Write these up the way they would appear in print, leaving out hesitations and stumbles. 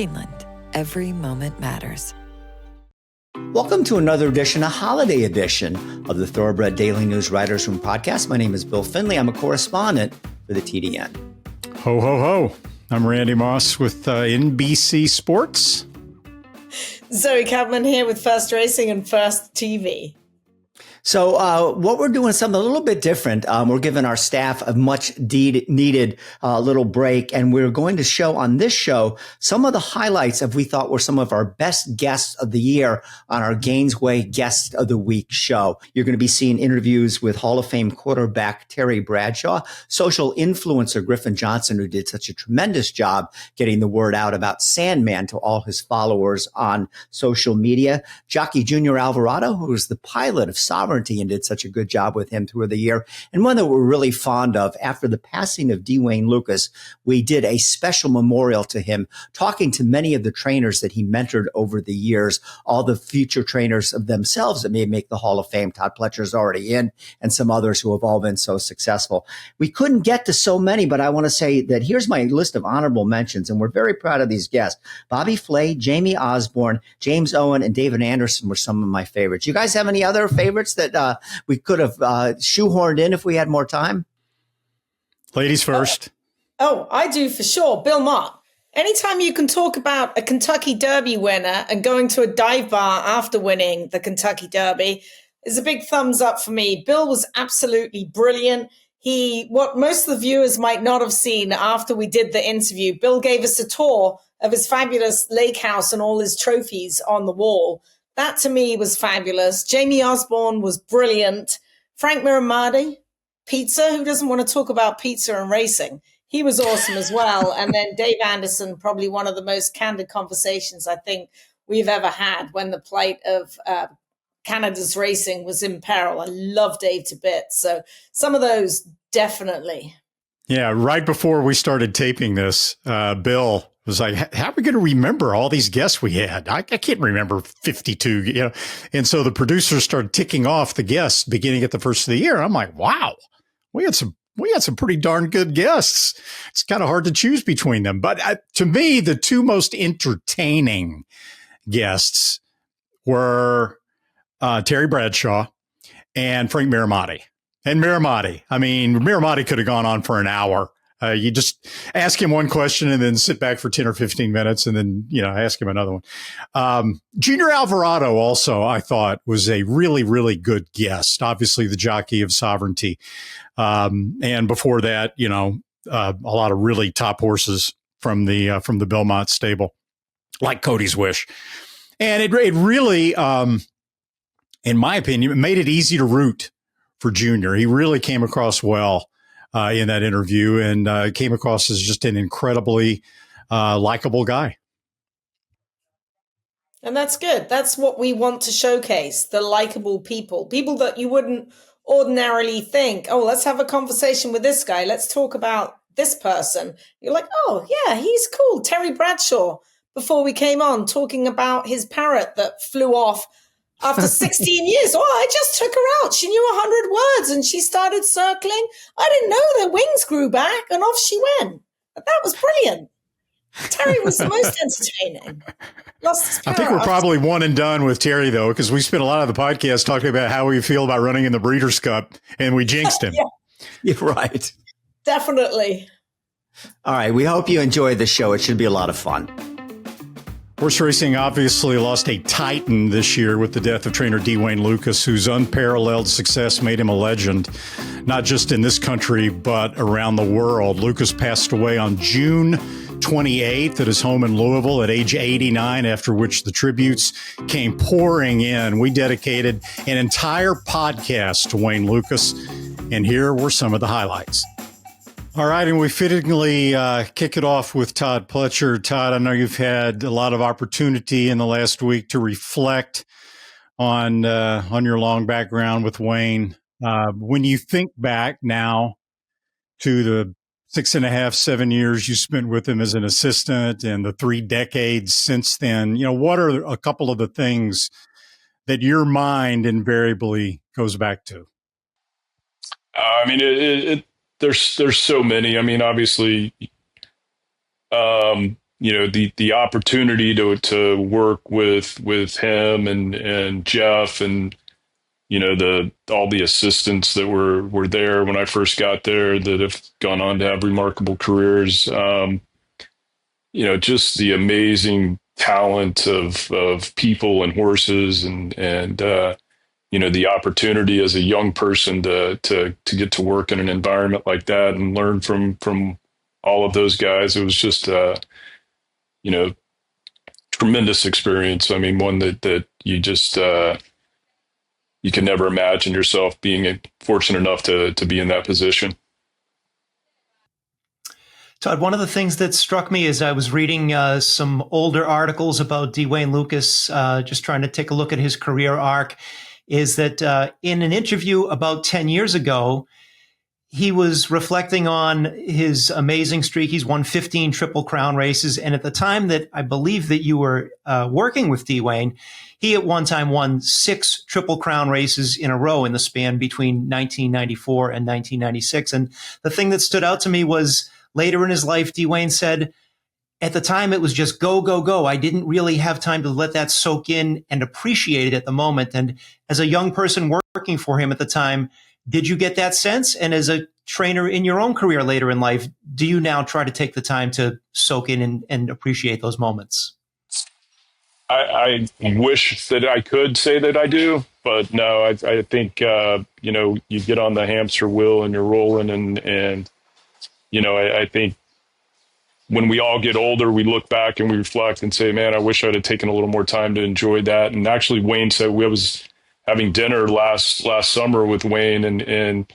Keeneland, every moment matters. Welcome to another edition, a holiday edition of the Thoroughbred Daily News Writers Room podcast. My name is Bill Finley. I'm a correspondent for the TDN. Ho, ho, ho. I'm Randy Moss with NBC Sports. Zoe Cadman here with First Racing and First TV. So what we're doing is something a little bit different. We're giving our staff a much needed little break, and we're going to show on this show some of the highlights of we thought were some of our best guests of the year on our Gainesway Guest of the Week show. You're going to be seeing interviews with Hall of Fame quarterback Terry Bradshaw, social influencer Griffin Johnson, who did such a tremendous job getting the word out about Sandman to all his followers on social media, jockey Junior Alvarado, who was the pilot of Sovereignty and did such a good job with him through the year. And one that we're really fond of, after the passing of Dwayne Lukas, we did a special memorial to him, talking to many of the trainers that he mentored over the years, all the future trainers of themselves that may make the Hall of Fame. Todd Pletcher's already in, and some others who have all been so successful. We couldn't get to so many, but I want to say that here's my list of honorable mentions, and we're very proud of these guests. Bobby Flay, Jamie Osborne, James Owen, and David Anderson were some of my favorites. You guys have any other favorites that we could have shoehorned in if we had more time? Ladies first. I do for sure. Bill Mott. Anytime you can talk about a Kentucky Derby winner and going to a dive bar after winning the Kentucky Derby is a big thumbs up for me. Bill was absolutely brilliant. What most of the viewers might not have seen after we did the interview, Bill gave us a tour of his fabulous lake house and all his trophies on the wall. That to me was fabulous. Jamie Osborne was brilliant. Frank Miramati, pizza. Who doesn't want to talk about pizza and racing? He was awesome as well. And then Dave Anderson, probably one of the most candid conversations I think we've ever had when the plight of Canada's racing was in peril. I love Dave to bits. So some of those definitely. Yeah, right before we started taping this, Bill was like, how are we going to remember all these guests we had? I can't remember 52, And so the producers started ticking off the guests beginning at the first of the year. I'm like, wow, we had some pretty darn good guests. It's kind of hard to choose between them. But to me, the two most entertaining guests were Terry Bradshaw and Frank Miramati. And Miramati could have gone on for an hour. You just ask him one question and then sit back for 10 or 15 minutes and then, ask him another one. Junior Alvarado also, I thought, was a really, really good guest. Obviously, the jockey of Sovereignty. And before that, a lot of really top horses from the Belmont stable, like Cody's Wish. And it really, in my opinion, it made it easy to root for Junior. He really came across well in that interview and came across as just an incredibly likable guy. And that's good. That's what we want to showcase, the likable people that you wouldn't ordinarily think, oh, let's have a conversation with this guy. Let's talk about this person. You're like, oh, yeah, he's cool. Terry Bradshaw, before we came on, talking about his parrot that flew off after 16 years. Oh, I just took her out. She knew 100 words and she started circling. I didn't know their wings grew back and off she went. That was brilliant. Terry was the most entertaining. Lost his I think we're probably one and done with Terry, though, because we spent a lot of the podcast talking about how we feel about running in the Breeders' Cup, and we jinxed him. Yeah. You're right. Definitely. All right. We hope you enjoyed the show. It should be a lot of fun. Horse racing obviously lost a titan this year with the death of trainer Dwayne Lukas, whose unparalleled success made him a legend, not just in this country, but around the world. Lukas passed away on June 28th at his home in Louisville at age 89, after which the tributes came pouring in. We dedicated an entire podcast to Wayne Lukas, and here were some of the highlights. All right, and we fittingly kick it off with Todd Pletcher. Todd, I know you've had a lot of opportunity in the last week to reflect on your long background with Wayne. When you think back now to the 6.5, 7 years you spent with him as an assistant and the 3 decades since then, what are a couple of the things that your mind invariably goes back to? There's so many. Obviously, the opportunity to work with him and Jeff and, all the assistants that were there when I first got there that have gone on to have remarkable careers. Just the amazing talent of people and horses and the opportunity as a young person to get to work in an environment like that and learn from all of those guys. It was just, tremendous experience. I mean, one that you just, you can never imagine yourself being fortunate enough to be in that position. Todd, one of the things that struck me as I was reading some older articles about Dwayne Lukas, just trying to take a look at his career arc, is that in an interview about 10 years ago, he was reflecting on his amazing streak. He's won 15 Triple Crown races. And at the time that I believe that you were working with Dwayne, he at one time won 6 Triple Crown races in a row in the span between 1994 and 1996. And the thing that stood out to me was later in his life, Dwayne said, at the time, it was just go, go, go. I didn't really have time to let that soak in and appreciate it at the moment. And as a young person working for him at the time, did you get that sense? And as a trainer in your own career later in life, do you now try to take the time to soak in and appreciate those moments? I wish that I could say that I do, but no, I think, you get on the hamster wheel and you're rolling and I think when we all get older, we look back and we reflect and say, man, I wish I'd have taken a little more time to enjoy that. And actually, Wayne said we was having dinner last summer with Wayne, and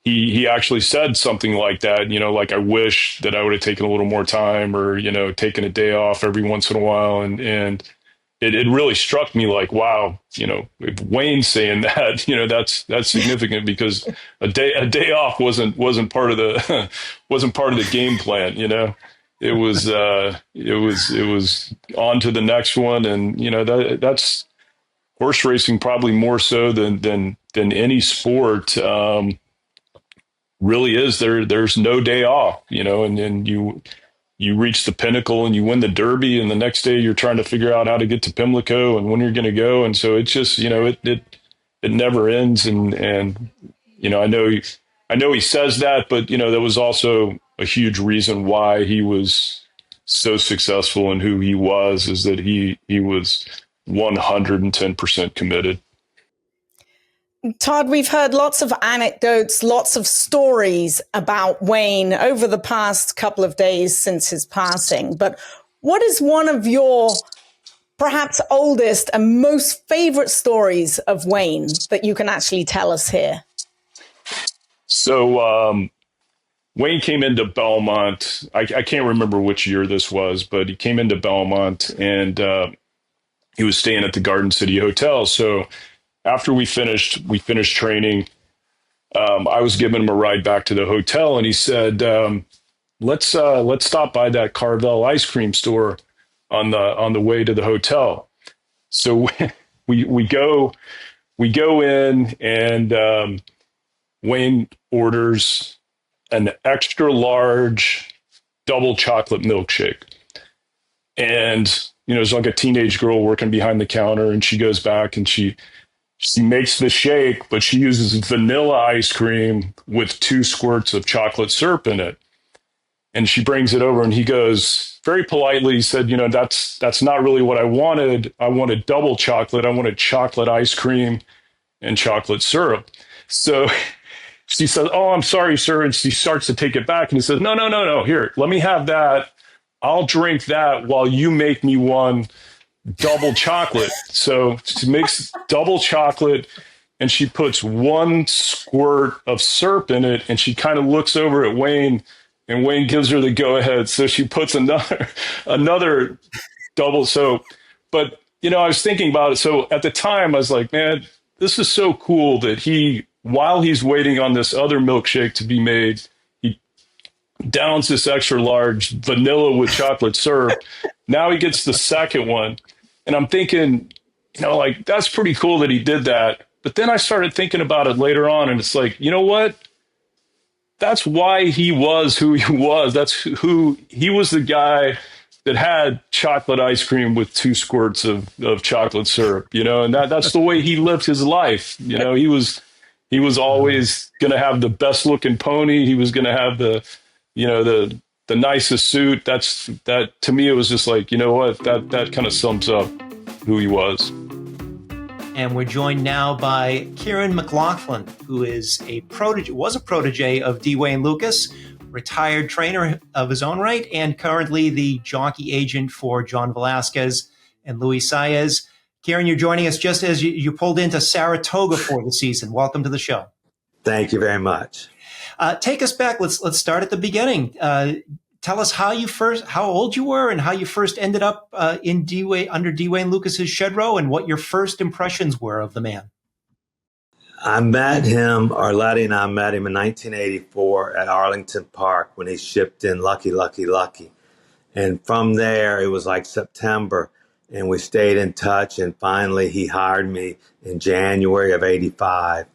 he actually said something like that, like I wish that I would have taken a little more time or, taken a day off every once in a while. And it really struck me like, wow, if Wayne's saying that, that's significant because a day off wasn't part of the wasn't part of the game plan. It was on to the next one, and that's horse racing probably more so than any sport. Really is there's no day off, and then you reach the pinnacle and you win the Derby, and the next day you're trying to figure out how to get to Pimlico and when you're going to go. And so it's just, it never ends. And I know he says that, but that was also a huge reason why he was so successful and who he was, is that he was 110% committed. Todd, we've heard lots of anecdotes, lots of stories about Wayne over the past couple of days since his passing. But what is one of your perhaps oldest and most favorite stories of Wayne that you can actually tell us here? So Wayne came into Belmont. I can't remember which year this was, but he came into Belmont and he was staying at the Garden City Hotel. So after we finished training, I was giving him a ride back to the hotel, and he said, let's stop by that Carvel ice cream store on the way to the hotel. So we go in, and Wayne orders an extra large double chocolate milkshake. And, it's like a teenage girl working behind the counter, and she goes back and she makes the shake, but she uses vanilla ice cream with 2 squirts of chocolate syrup in it. And she brings it over, and he goes very politely, said, that's not really what I wanted. I wanted double chocolate. I wanted chocolate ice cream and chocolate syrup. So she says, oh, I'm sorry, sir. And she starts to take it back. And he says, no. Here, let me have that. I'll drink that while you make me one double chocolate. So she makes double chocolate, and she puts 1 squirt of syrup in it, and she kind of looks over at Wayne, and Wayne gives her the go ahead. So she puts another double. So, but I was thinking about it. So at the time I was like, man, this is so cool that while he's waiting on this other milkshake to be made, he downs this extra large vanilla with chocolate syrup. Now he gets the second one. And I'm thinking, that's pretty cool that he did that. But then I started thinking about it later on, and it's like, you know what? That's why he was who he was. That's who he was, the guy that had chocolate ice cream with 2 squirts of chocolate syrup, and that's the way he lived his life. He was always going to have the best looking pony. He was going to have the nicest suit. That to me, it was just like, what, that kind of sums up who he was. And we're joined now by Kieran McLaughlin, who was a protege of D. Wayne Lukas, retired trainer of his own right, and currently the jockey agent for John Velasquez and Luis Saez. Kieran, you're joining us just as you pulled into Saratoga for the season. Welcome to the show. Thank you very much. Take us back. Let's start at the beginning. Tell us how old you were and how you first ended up under D. Wayne Lukas's shed row, and what your first impressions were of the man. I met him, Arletti and I met him in 1984 at Arlington Park when he shipped in Lucky, Lucky, Lucky. And from there, it was like September, and we stayed in touch. And finally, he hired me in January of 85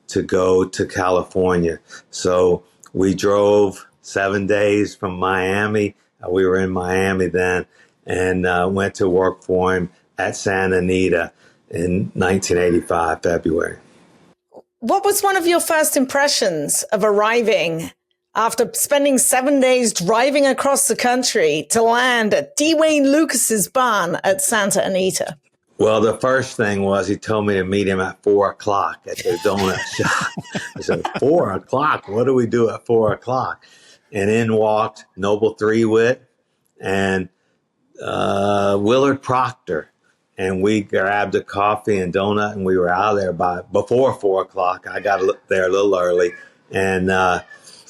to go to California. So we drove 7 days from Miami. We were in Miami then, and went to work for him at Santa Anita in 1985, February. What was one of your first impressions of arriving after spending 7 days driving across the country to land at D. Wayne Lukas's barn at Santa Anita? Well, the first thing was he told me to meet him at 4 o'clock at the donut shop. I said, 4 o'clock? What do we do at 4 o'clock? And in walked Noble Three-Wit and Willard Proctor. And we grabbed a coffee and donut, and we were out of there before 4 o'clock. I got there a little early, and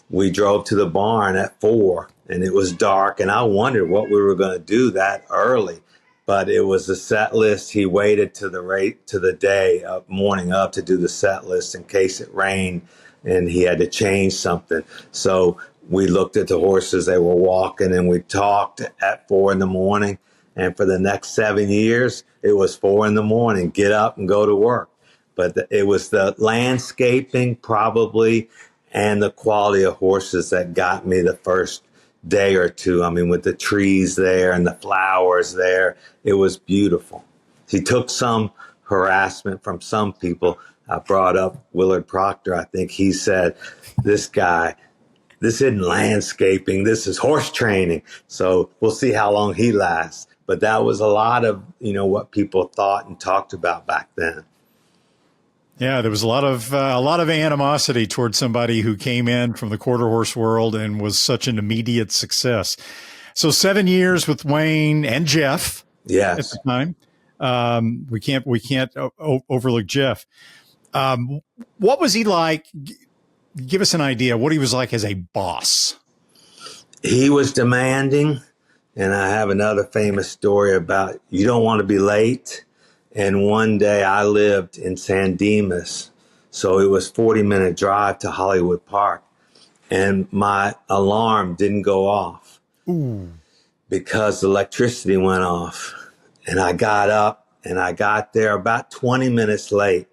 we drove to the barn at 4, and it was dark, and I wondered what we were going to do that early. But it was the set list. He waited to the day of morning up to do the set list in case it rained and he had to change something. So we looked at the horses. They were walking, and we talked at 4 in the morning. And for the next 7 years, it was 4 in the morning, get up and go to work. But it was the landscaping probably and the quality of horses that got me the first day or two. I mean, with the trees there and the flowers there, it was beautiful. He took some harassment from some people. I brought up Willard Proctor. I think he said, this isn't landscaping, this is horse training. So we'll see how long he lasts. But that was a lot of, what people thought and talked about back then. Yeah, there was a lot of animosity towards somebody who came in from the quarter horse world and was such an immediate success. So 7 years with Wayne and Jeff. Yes. At the time. We can't overlook Jeff. What was he like? Give us an idea what he was like as a boss. He was demanding. And I have another famous story about you don't want to be late. And one day I lived in San Dimas, so it was 40-minute drive to Hollywood Park. And my alarm didn't go off because the electricity went off. And I got up and I got there about 20 minutes late.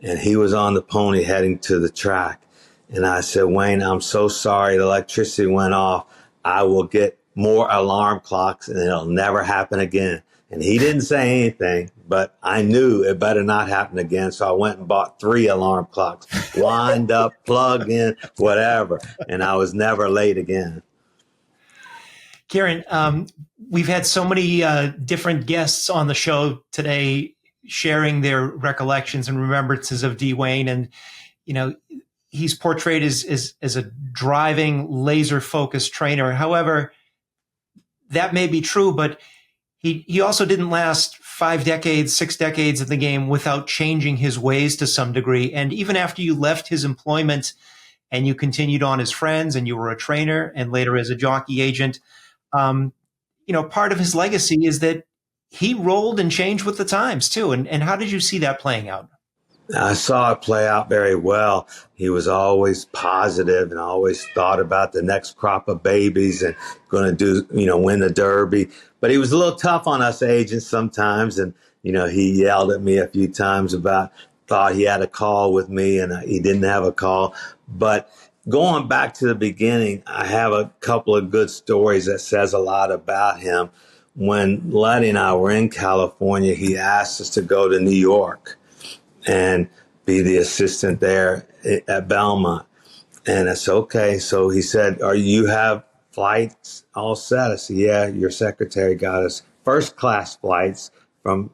And he was on the pony heading to the track. And I said, Wayne, I'm so sorry the electricity went off. I will get more alarm clocks and it'll never happen again. And he didn't say anything, but I knew it better not happen again. So I went and bought 3 alarm clocks, wind up, plug in, whatever. And I was never late again. Kieran, we've had so many different guests on the show today sharing their recollections and remembrances of D. Wayne. And, he's portrayed as a driving, laser-focused trainer. However, that may be true, but he also didn't last 5 decades, 6 decades of the game without changing his ways to some degree. And even after you left his employment and you continued on as friends and you were a trainer and later as a jockey agent, part of his legacy is that he rolled and changed with the times too. And how did you see that playing out? I saw it play out very well. He was always positive and always thought about the next crop of babies and going to win the Derby. But he was a little tough on us agents sometimes. And, he yelled at me a few times thought he had a call with me and he didn't have a call. But going back to the beginning, I have a couple of good stories that says a lot about him. When Letty and I were in California, he asked us to go to New York and be the assistant there at Belmont. And I said, okay. So he said, you have flights all set? I said, yeah, your secretary got us first class flights from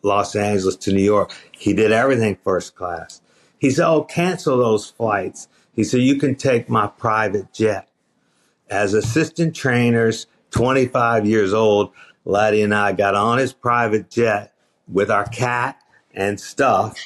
Los Angeles to New York. He did everything first class. He said, oh, cancel those flights. He said, you can take my private jet. As assistant trainers, 25 years old, Laddie and I got on his private jet with our cat and stuff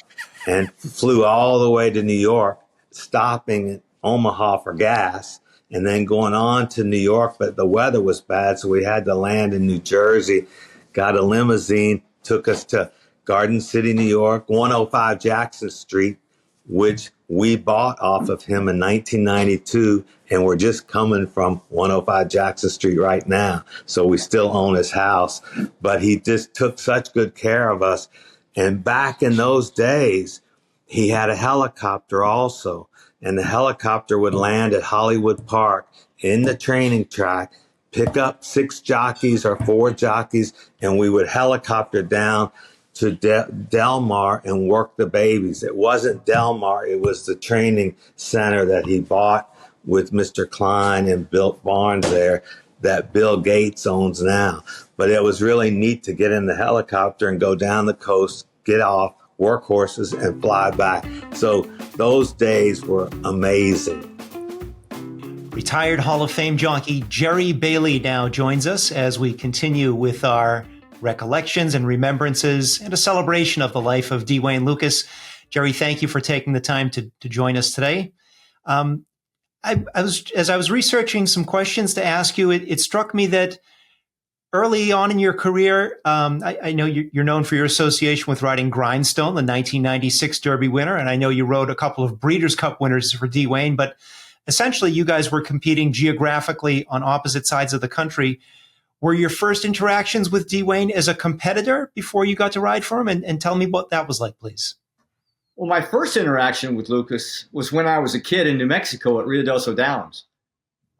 and flew all the way to New York, stopping in Omaha for gas and then going on to New York. But the weather was bad, so we had to land in New Jersey, got a limousine, took us to Garden City, New York, 105 Jackson Street, which we bought off of him in 1992, and we're just coming from 105 Jackson Street right now. So we still own his house, but he just took such good care of us. And back in those days, he had a helicopter also, and the helicopter would land at Hollywood Park in the training track, pick up 6 jockeys or 4 jockeys, and we would helicopter down to Del Mar and work the babies. It wasn't Del Mar, it was the training center that he bought with Mr. Klein and built barns there that Bill Gates owns now. But it was really neat to get in the helicopter and go down the coast, get off, work horses, and fly back. So those days were amazing. Retired Hall of Fame jockey Jerry Bailey now joins us as we continue with our recollections and remembrances and a celebration of the life of D. Wayne Lukas. Jerry, thank you for taking the time to join us today. As I was researching some questions to ask you, it struck me that early on in your career, I know you're known for your association with riding Grindstone, the 1996 Derby winner, and I know you rode a couple of Breeders' Cup winners for D. Wayne, but essentially you guys were competing geographically on opposite sides of the country. Were your first interactions with D. Wayne as a competitor before you got to ride for him? And tell me what that was like, please. Well, my first interaction with Lukas was when I was a kid in New Mexico at Ruidoso Downs.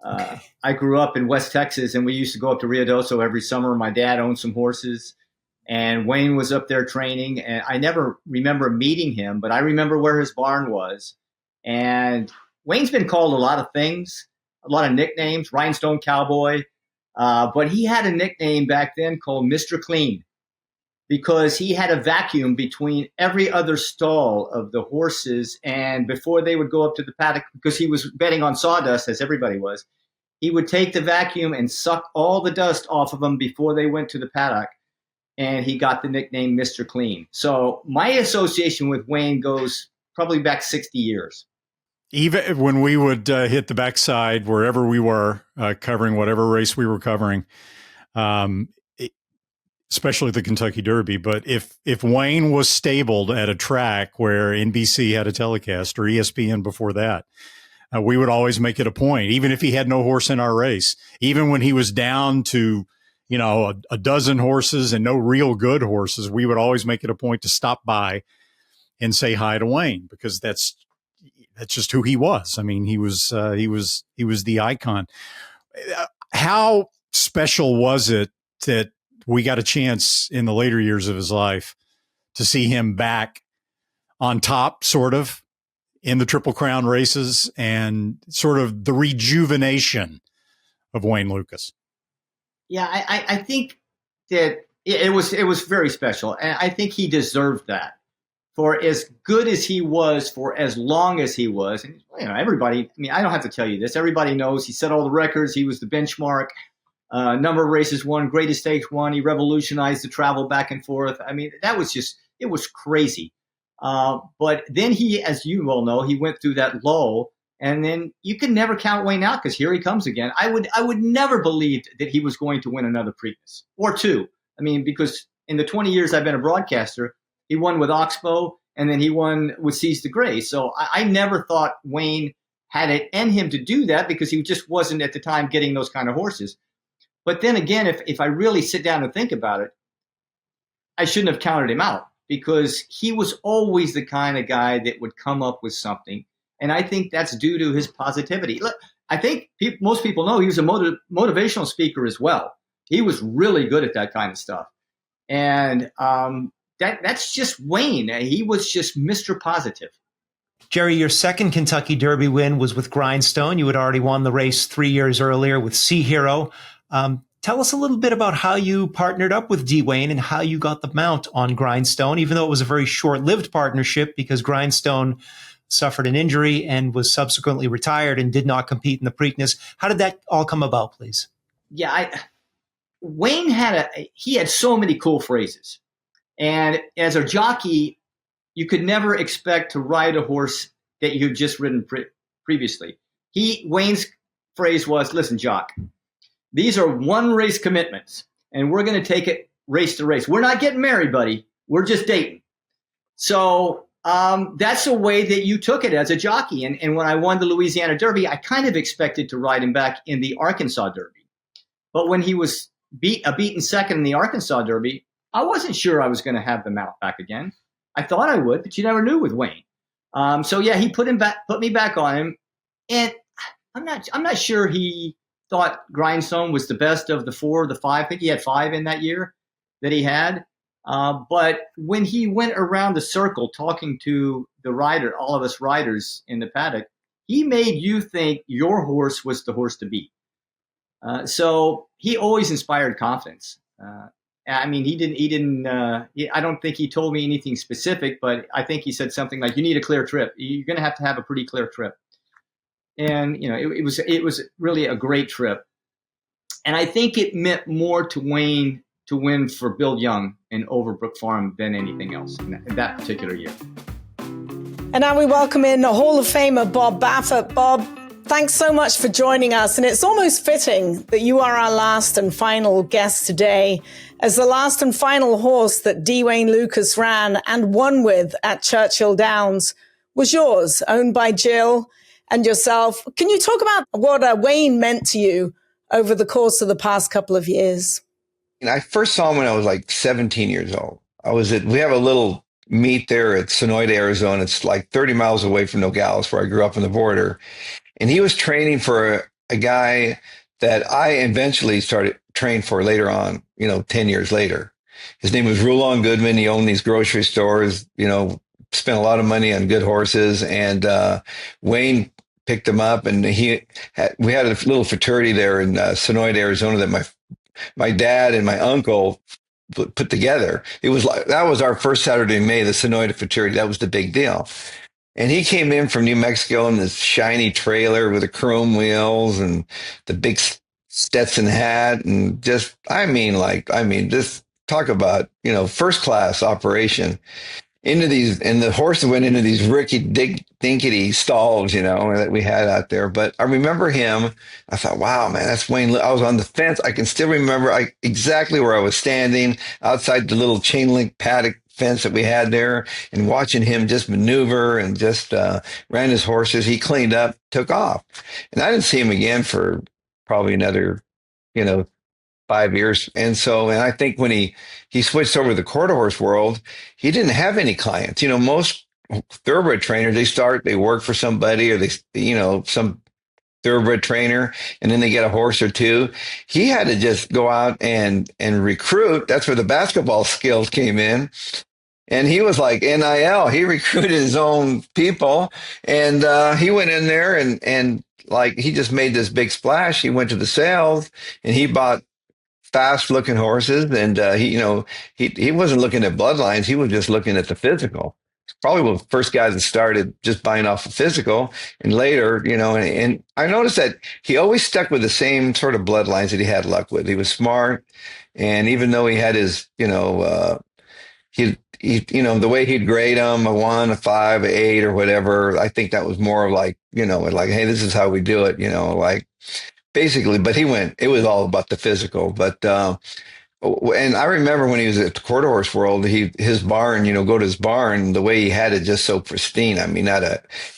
Okay. I grew up in West Texas, and we used to go up to Ruidoso every summer. My dad owned some horses, and Wayne was up there training. And I never remember meeting him, but I remember where his barn was. And Wayne's been called a lot of things, a lot of nicknames, Rhinestone Cowboy. But he had a nickname back then called Mr. Clean because he had a vacuum between every other stall of the horses. And before they would go up to the paddock, because he was betting on sawdust, as everybody was, he would take the vacuum and suck all the dust off of them before they went to the paddock. And he got the nickname Mr. Clean. So my association with Wayne goes probably back 60 years. Even when we would hit the backside, wherever we were, covering whatever race we were covering, especially the Kentucky Derby. But if Wayne was stabled at a track where NBC had a telecast or ESPN before that, we would always make it a point, even if he had no horse in our race, even when he was down to, a dozen horses and no real good horses, we would always make it a point to stop by and say hi to Wayne, because that's just who he was. I mean, he was the icon. How special was it that we got a chance in the later years of his life to see him back on top, sort of, in the Triple Crown races, and sort of the rejuvenation of Wayne Lukas? Yeah, I think that it was very special, and I think he deserved that. For as good as he was, for as long as he was, and everybody, I don't have to tell you this, everybody knows he set all the records, he was the benchmark, number of races won, greatest stakes won, he revolutionized the travel back and forth. That was just, it was crazy. But then he, as you all know, he went through that lull, and then you can never count Wayne out, because here he comes again. I would never believe that he was going to win another Preakness or two. Because in the 20 years I've been a broadcaster, he won with Oxbow, and then he won with Seize the Grace. So I never thought Wayne had it in him to do that, because he just wasn't at the time getting those kind of horses. But then again, if I really sit down and think about it, I shouldn't have counted him out, because he was always the kind of guy that would come up with something. And I think that's due to his positivity. Look, I think most people know he was a motivational speaker as well. He was really good at that kind of stuff. And that's just Wayne. He was just Mr. Positive. Jerry, your second Kentucky Derby win was with Grindstone. You had already won the race 3 years earlier with Sea Hero. Tell us a little bit about how you partnered up with D. Wayne and how you got the mount on Grindstone, even though it was a very short-lived partnership because Grindstone suffered an injury and was subsequently retired and did not compete in the Preakness. How did that all come about, please? Yeah, Wayne had so many cool phrases. And as a jockey, you could never expect to ride a horse that you've just ridden previously. Wayne's phrase was, listen, jock, these are one race commitments, and we're going to take it race to race. We're not getting married, buddy. We're just dating. So that's the way that you took it as a jockey. And when I won the Louisiana Derby, I kind of expected to ride him back in the Arkansas Derby. But when he was beaten second in the Arkansas Derby, I wasn't sure I was going to have the mount back again. I thought I would, but you never knew with Wayne. So yeah, he put me back on him, and I'm not sure he thought Grindstone was the best of the 4 or the 5. I think he had 5 in that year that he had. But when he went around the circle talking to all of us riders in the paddock, he made you think your horse was the horse to beat. So he always inspired confidence. I mean, I don't think he told me anything specific, but I think he said something like, you need a clear trip. You're going to have a pretty clear trip. And, it was really a great trip. And I think it meant more to Wayne to win for Bill Young in Overbrook Farm than anything else in that particular year. And now we welcome in Hall of Famer Bob Baffert. Bob, thanks so much for joining us. And it's almost fitting that you are our last and final guest today, as the last and final horse that D. Wayne Lukas ran and won with at Churchill Downs was yours, owned by Jill and yourself. Can you talk about what Wayne meant to you over the course of the past couple of years? I first saw him when I was like 17 years old. We have a little meet there at Sonoyta, Arizona. It's like 30 miles away from Nogales, where I grew up on the border. And he was training for a guy that I eventually started train for later on, 10 years later. His name was Rulon Goodman. He owned these grocery stores, spent a lot of money on good horses. And Wayne picked him up, and we had a little fraternity there in Sonoyta, Arizona that my dad and my uncle put together. That was our first Saturday in May, the Sonoyta fraternity. That was the big deal. And he came in from New Mexico in this shiny trailer with the chrome wheels and the big Stetson hat, and just talk about, first class operation. And the horse went into these rickety dinkety stalls, that we had out there. But I remember him. I thought, wow, man, that's Wayne. I was on the fence. I can still remember exactly where I was standing outside the little chain link paddock fence that we had there, and watching him just maneuver and just ran his horses. He cleaned up, took off. And I didn't see him again for probably another, 5 years. And I think when he switched over to the quarter horse world, he didn't have any clients. Most thoroughbred trainers, they work for somebody, or some thoroughbred trainer, and then they get a horse or two. He had to just go out and recruit. That's where the basketball skills came in. And he was like NIL. He recruited his own people, and he went in there and like he just made this big splash. He went to the sales and he bought fast looking horses, and he wasn't looking at bloodlines. He was just looking at the physical. Probably one of the first guys that started just buying off a physical, and later, and I noticed that he always stuck with the same sort of bloodlines that he had luck with. He was smart, and even though he had his, the way he'd grade them, a 1, a 5, a 8, or whatever. I think that was more like, hey, this is how we do it, basically. But it was all about the physical. But and I remember when he was at the quarter horse world, his barn, go to his barn, the way he had it just so pristine. I mean,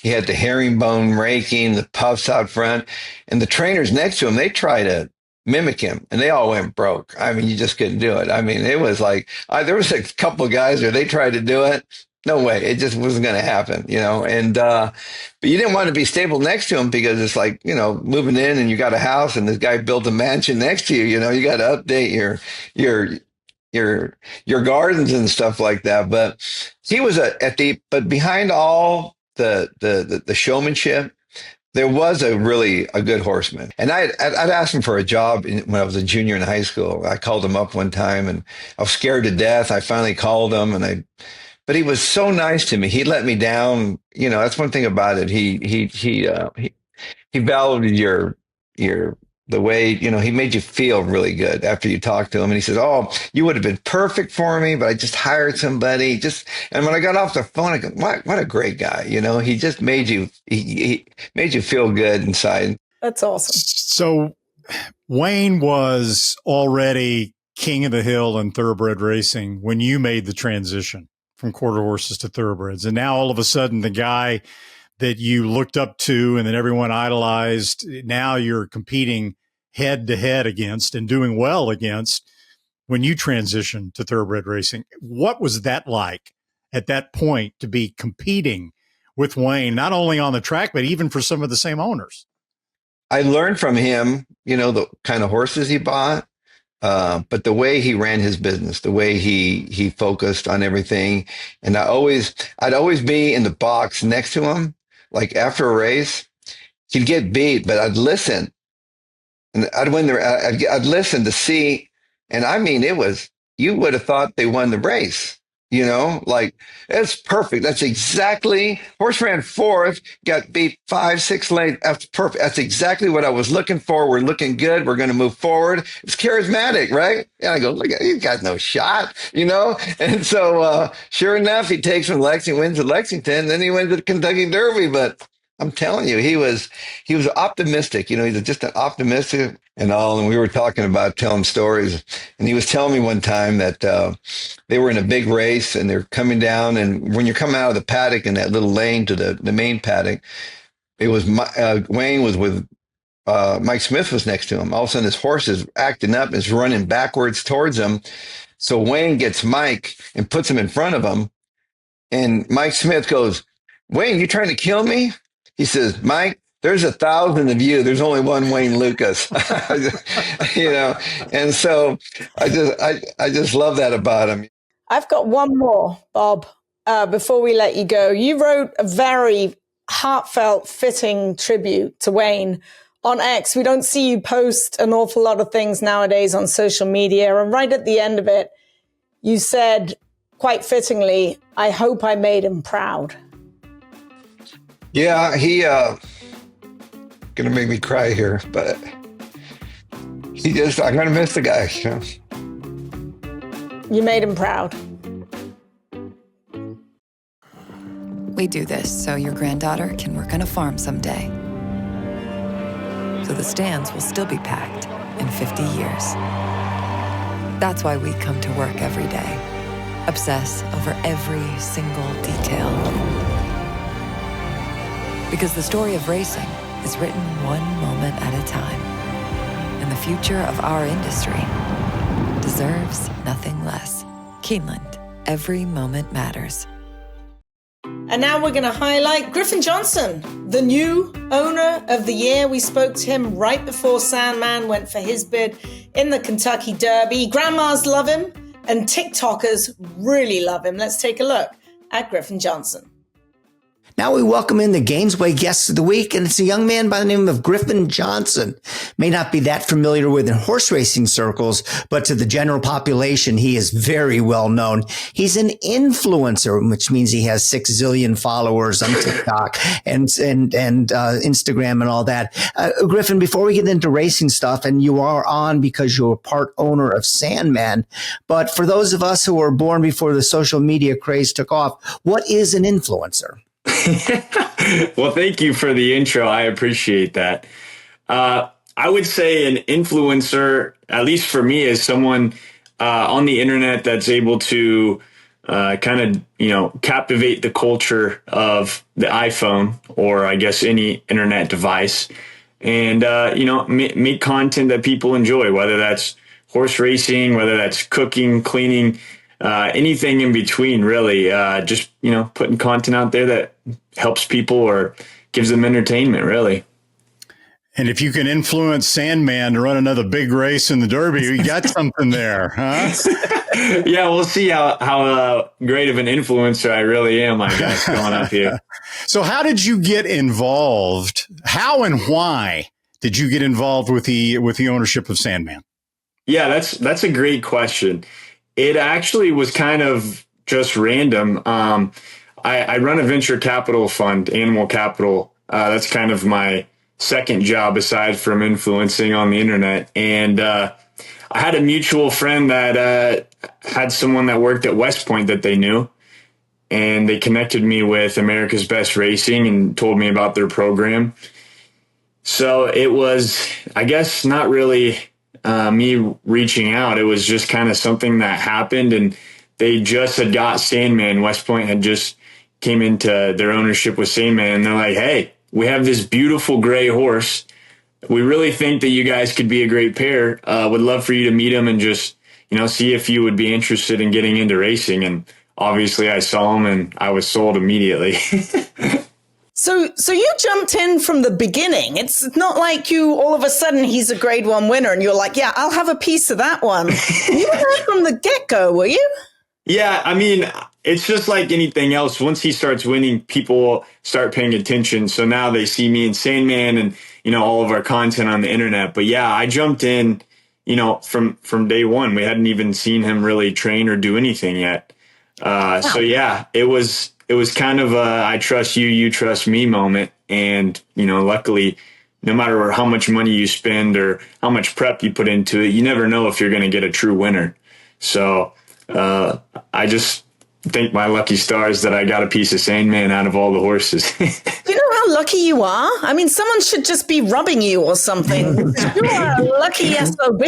he had the herringbone raking, the puffs out front, and the trainers next to him, they try to mimic him, and they all went broke. I mean, you just couldn't do it. I mean, it was like, there was a couple of guys there, they tried to do it, No way. It just wasn't going to happen, and, but you didn't want to be stable next to him because it's like, moving in and you got a house and this guy built a mansion next to you, you got to update your, your gardens and stuff like that. But he was but behind all the showmanship, there was a good horseman. And I'd asked him for a job when I was a junior in high school. I called him up one time and I was scared to death. I finally called him but he was so nice to me. He let me down. That's one thing about it. He valued the way, he made you feel really good after you talked to him. And he said, "Oh, you would have been perfect for me, but I just hired somebody." And when I got off the phone, I go, what a great guy. He just made you, he made you feel good inside. That's awesome. So Wayne was already king of the hill in thoroughbred racing when you made the transition from quarter horses to thoroughbreds. And now all of a sudden the guy that you looked up to and that everyone idolized, now you're competing head to head against and doing well against when you transitioned to thoroughbred racing. What was that like at that point to be competing with Wayne, not only on the track, but even for some of the same owners? I learned from him, the kind of horses he bought, but the way he ran his business, the way he focused on everything. And I'd always be in the box next to him. Like after a race, he'd get beat, but I'd listen and I'd win I'd listen to see. And I mean, you would have thought they won the race, like it's perfect. That's exactly, horse ran fourth, got beat 5-6 lengths. That's perfect. That's exactly what I was looking for. We're looking good. We're going to move forward. It's charismatic, right? And I go, look, he's got no shot, And so, sure enough, he takes from Lexington, wins at Lexington, then he wins at the Kentucky Derby. But I'm telling you, he was optimistic. He's just an optimistic and all. And we were talking about telling stories, and he was telling me one time that they were in a big race and they're coming down. And when you're coming out of the paddock in that little lane to the main paddock, it was Wayne was with Mike Smith was next to him. All of a sudden, his horse is acting up, is running backwards towards him. So Wayne gets Mike and puts him in front of him, and Mike Smith goes, "Wayne, you trying to kill me?" He says, "Mike, there's 1,000 of you. There's only one Wayne Lukas." And so I just love that about him. I've got one more, Bob, before we let you go. You wrote a very heartfelt, fitting tribute to Wayne on X. We don't see you post an awful lot of things nowadays on social media. And right at the end of it, you said, quite fittingly, "I hope I made him proud." Yeah, he gonna make me cry here, but I'm gonna miss the guy. You made him proud. We do this so your granddaughter can work on a farm someday. So the stands will still be packed in 50 years. That's why we come to work every day, obsess over every single detail. Because the story of racing is written one moment at a time. And the future of our industry deserves nothing less. Keeneland, every moment matters. And now we're going to highlight Griffin Johnson, the new owner of the year. We spoke to him right before Sandman went for his bid in the Kentucky Derby. Grandmas love him and TikTokers really love him. Let's take a look at Griffin Johnson. Now we welcome in the Gainesway guest of the week, and it's a young man by the name of Griffin Johnson. May not be that familiar with in horse racing circles, but to the general population, he is very well known. He's an influencer, which means he has 6 zillion followers on TikTok and Instagram and all that. Griffin, before we get into racing stuff, and you are on because you're part owner of Sandman, but for those of us who were born before the social media craze took off, what is an influencer? Well, thank you for the intro. I appreciate that. I would say an influencer, at least for me, is someone on the internet that's able to kind of, captivate the culture of the iPhone, or I guess any internet device, and, make content that people enjoy, whether that's horse racing, whether that's cooking, cleaning, anything in between, really. Just, putting content out there that helps people or gives them entertainment, really. And if you can influence Sandman to run another big race in the Derby, you got something there, huh? Yeah, we'll see how great of an influencer I really am, I guess, going up here. So how did you get involved? How and why did you get involved with the ownership of Sandman? Yeah, that's a great question. It actually was kind of just random. I run a venture capital fund, Animal Capital. That's kind of my second job aside from influencing on the internet. And I had a mutual friend that had someone that worked at West Point that they knew. And they connected me with America's Best Racing and told me about their program. So it was, I guess, not really me reaching out. It was just kind of something that happened, and they just had got Sandman. West Point had just came into their ownership with Sandman, and they're like, hey, we have this beautiful gray horse. We really think that you guys could be a great pair. Would love for you to meet him and just, see if you would be interested in getting into racing. And obviously I saw him and I was sold immediately. So you jumped in from the beginning. It's not like you all of a sudden he's a grade 1 winner and you're like, yeah, I'll have a piece of that one. You were there from the get-go, were you? Yeah, I mean, it's just like anything else. Once he starts winning, people start paying attention. So now they see me and Sandman and, all of our content on the internet. But yeah, I jumped in, from day one. We hadn't even seen him really train or do anything yet. Wow. So yeah, it was kind of a I trust you, you trust me moment. And, luckily, no matter how much money you spend or how much prep you put into it, you never know if you're going to get a true winner. So I just thank my lucky stars that I got a piece of Sandman out of all the horses. You know how lucky you are? I mean, someone should just be rubbing you or something. You are a lucky SOB.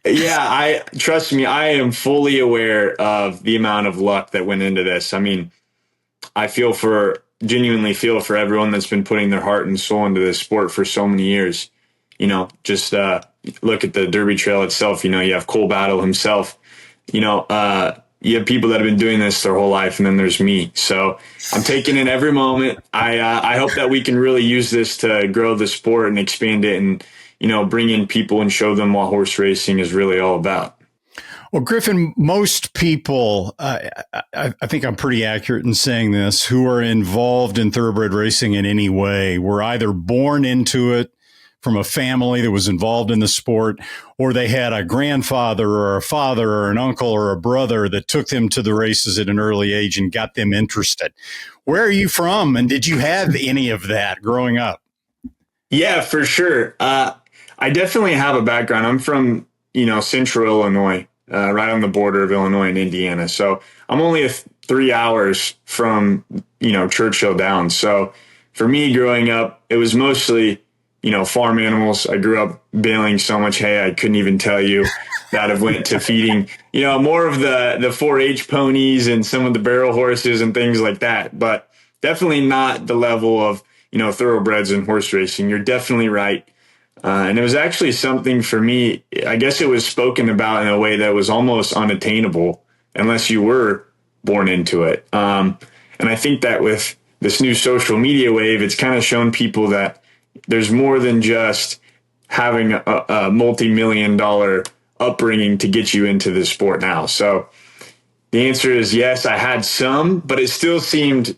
Yeah, trust me, I am fully aware of the amount of luck that went into this. I mean, I genuinely feel for everyone that's been putting their heart and soul into this sport for so many years. Just look at the Derby Trail itself. You have Cole Battle himself. You have people that have been doing this their whole life, and then there's me. So I'm taking in every moment. I hope that we can really use this to grow the sport and expand it and, bring in people and show them what horse racing is really all about. Well, Griffin, most people, I think I'm pretty accurate in saying this, who are involved in thoroughbred racing in any way were either born into it from a family that was involved in the sport, or they had a grandfather or a father or an uncle or a brother that took them to the races at an early age and got them interested. Where are you from? And did you have any of that growing up? Yeah, for sure. I definitely have a background. I'm from, central Illinois, right on the border of Illinois and Indiana. So I'm only 3 hours from, Churchill Downs. So for me growing up, it was mostly, farm animals. I grew up baling so much hay, I couldn't even tell you that. I've went to feeding, more of the 4-H ponies and some of the barrel horses and things like that, but definitely not the level of, thoroughbreds and horse racing. You're definitely right. And it was actually something for me, I guess it was spoken about in a way that was almost unattainable unless you were born into it. And I think that with this new social media wave, it's kind of shown people that there's more than just having a multi-million-dollar upbringing to get you into this sport now. So the answer is yes, I had some, but it still seemed,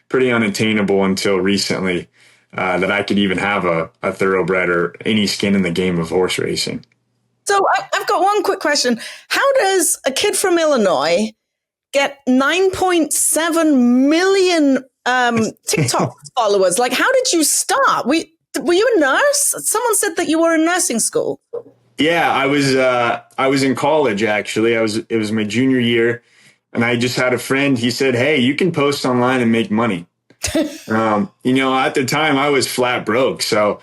pretty unattainable until recently that I could even have a thoroughbred or any skin in the game of horse racing. So I've got one quick question. How does a kid from Illinois get 9.7 million TikTok followers? Like, how did you start? Were you a nurse? Someone said that you were in nursing school. Yeah, I was in college, actually. It was my junior year, and I just had a friend. He said, hey, you can post online and make money. At the time I was flat broke. So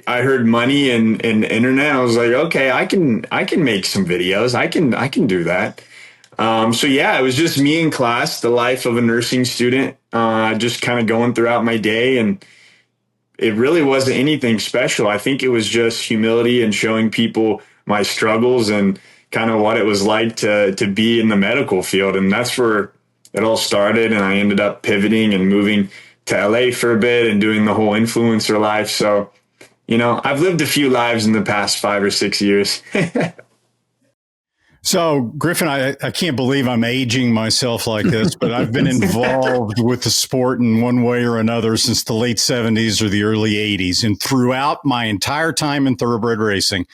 I heard money and internet. I was like, okay, I can make some videos. I can do that. So yeah, it was just me in class, the life of a nursing student, just kind of going throughout my day. And it really wasn't anything special. I think it was just humility and showing people my struggles and kind of what it was like to be in the medical field. And that's where it all started. And I ended up pivoting and moving to LA for a bit and doing the whole influencer life. So, I've lived a few lives in the past 5 or 6 years. So, Griffin, I can't believe I'm aging myself like this, but I've been involved with the sport in one way or another since the late 70s or the early 80s. And throughout my entire time in thoroughbred racing,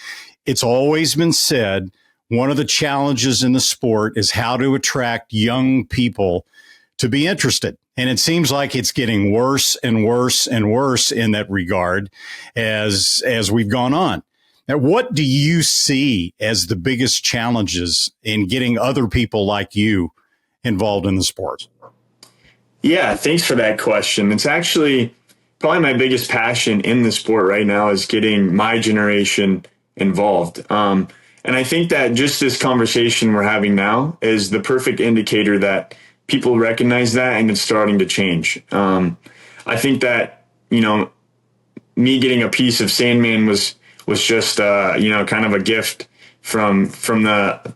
it's always been said one of the challenges in the sport is how to attract young people to be interested. And it seems like it's getting worse and worse and worse in that regard as we've gone on. Now, what do you see as the biggest challenges in getting other people like you involved in the sport? Yeah, thanks for that question. It's actually probably my biggest passion in the sport right now is getting my generation involved. And I think that just this conversation we're having now is the perfect indicator that people recognize that and it's starting to change. I think that, me getting a piece of Sandman was just, kind of a gift from the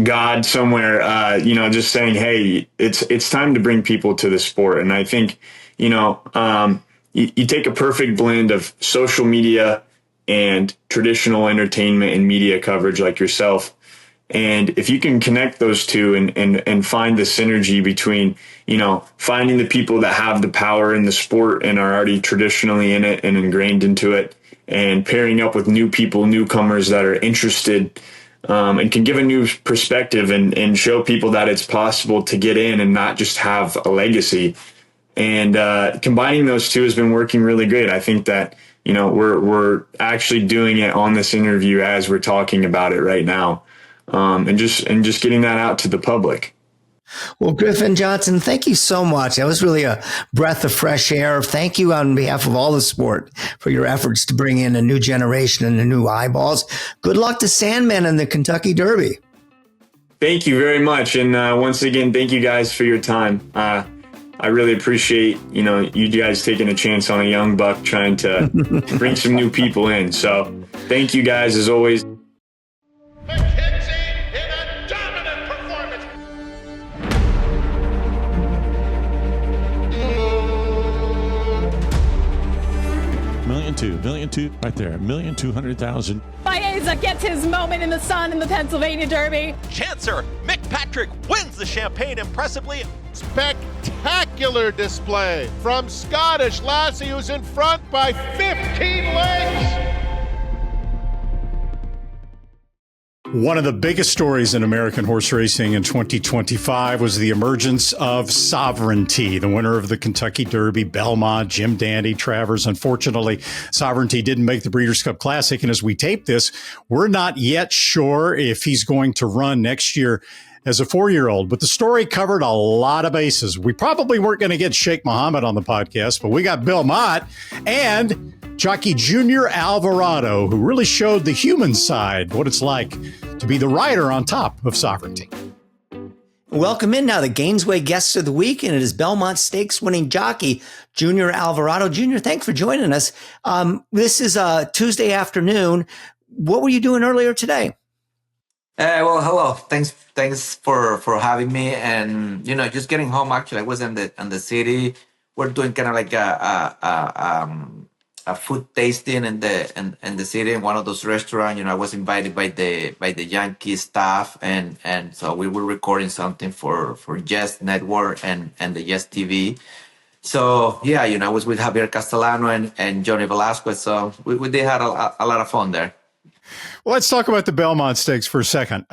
God somewhere, just saying, hey, it's time to bring people to the sport. And I think, you take a perfect blend of social media and traditional entertainment and media coverage like yourself. And if you can connect those two and find the synergy between, finding the people that have the power in the sport and are already traditionally in it and ingrained into it, and pairing up with new people, newcomers that are interested and can give a new perspective and show people that it's possible to get in and not just have a legacy. And combining those two has been working really great. I think that, we're actually doing it on this interview as we're talking about it right now, and just getting that out to the public. Well, Griffin Johnson, thank you so much. That was really a breath of fresh air. Thank you on behalf of all the sport for your efforts to bring in a new generation and the new eyeballs. Good luck to Sandman and the Kentucky Derby. Thank you very much. And once again, thank you guys for your time. I really appreciate, you guys taking a chance on a young buck trying to bring some new people in. So thank you guys as always. Million two, right there, 1,200,000. Baeza gets his moment in the sun in the Pennsylvania Derby. Chancer Mick Patrick wins the Champagne impressively. Spectacular display from Scottish Lassie, who's in front by 15 lengths. One of the biggest stories in American horse racing in 2025 was the emergence of Sovereignty, the winner of the Kentucky Derby, Belmont, Jim Dandy, Travers. Unfortunately, Sovereignty didn't make the Breeders' Cup Classic. And as we tape this, we're not yet sure if he's going to run next year as a 4-year-old. But the story covered a lot of bases. We probably weren't going to get Sheikh Mohammed on the podcast, but we got Bill Mott and jockey Junior Alvarado, who really showed the human side, what it's like to be the rider on top of Sovereignty. Welcome in now the Gainesway guest of the week, and it is Belmont Stakes winning jockey Junior Alvarado. Junior, thanks for joining us. This is a Tuesday afternoon. What were you doing earlier today? Well, hello. Thanks for having me. And just getting home. Actually, I was in the city. We're doing kind of like a food tasting in the city in one of those restaurants. I was invited by the Yankee staff, and so we were recording something for Yes Network and the Yes TV. So yeah, I was with Javier Castellano and Johnny Velasquez. So we did have a lot of fun there. Well, let's talk about the Belmont Stakes for a second.